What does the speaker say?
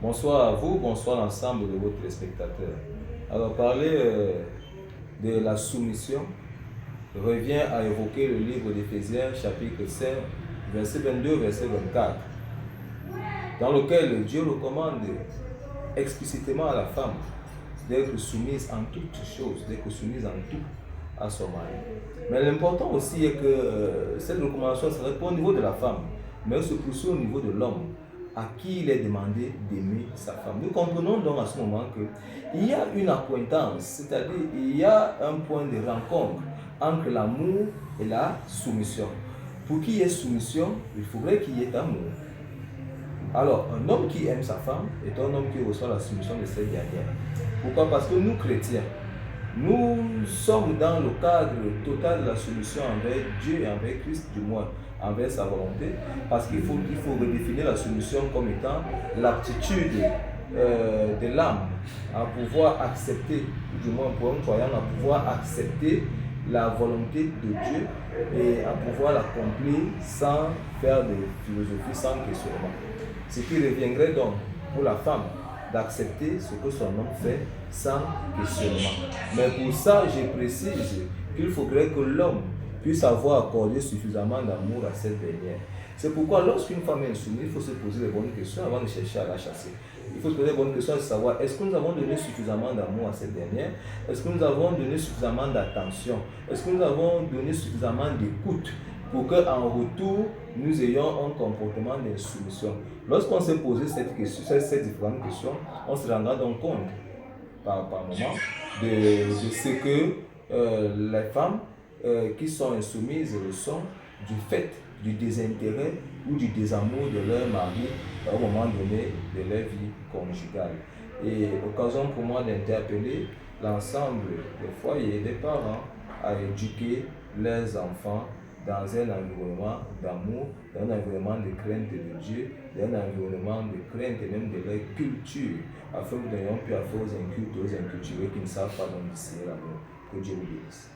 Bonsoir à vous, bonsoir l'ensemble de vos téléspectateurs. Alors, parler de la soumission revient à évoquer le livre d'Éphésiens, chapitre 5, verset 22, verset 24, dans lequel Dieu recommande explicitement à la femme d'être soumise en toutes choses, d'être soumise en tout à son mari. Mais l'important aussi est que cette recommandation ne serait pas au niveau de la femme, mais se poursuit au niveau de l'homme, à qui il est demandé d'aimer sa femme. Nous comprenons donc à ce moment qu'il y a une accointance, c'est-à-dire il y a un point de rencontre entre l'amour et la soumission. Pour qu'il y ait soumission, il faudrait qu'il y ait amour. Alors, un homme qui aime sa femme est un homme qui reçoit la soumission de cette dernière. Pourquoi? Parce que nous, chrétiens, nous sommes dans le cadre total de la soumission envers Dieu et envers Christ, du moins envers sa volonté, parce qu'il faut redéfinir la soumission comme étant l'aptitude de l'âme à pouvoir accepter, du moins pour un croyant, à pouvoir accepter la volonté de Dieu et à pouvoir l'accomplir sans faire de philosophie, sans questionnement. Ce qui reviendrait donc pour la femme d'accepter ce que son homme fait sans questionnement. Mais pour ça, je précise qu'il faudrait que l'homme puisse avoir accordé suffisamment d'amour à cette dernière. C'est pourquoi lorsqu'une femme est insoumise, il faut se poser les bonnes questions avant de chercher à la chasser. Il faut se poser les bonnes questions de savoir, est-ce que nous avons donné suffisamment d'amour à cette dernière? Est-ce que nous avons donné suffisamment d'attention? Est-ce que nous avons donné suffisamment d'écoute pour qu'en retour, nous ayons un comportement d'insoumission? Lorsqu'on s'est posé ces différentes questions, on se rendra donc compte par moment de ce que les femmes qui sont insoumises le sont du fait du désintérêt ou du désamour de leur mari à un moment donné de leur vie conjugale. Et occasion pour moi d'interpeller l'ensemble des foyers, des parents à éduquer leurs enfants dans un environnement d'amour, dans un environnement de crainte de Dieu, dans un environnement de crainte et même de leur culture, afin que nous n'ayons plus affaire aux incultes, aux inculturés qui ne savent pas donc discerner l'amour. Que Dieu vous bénisse.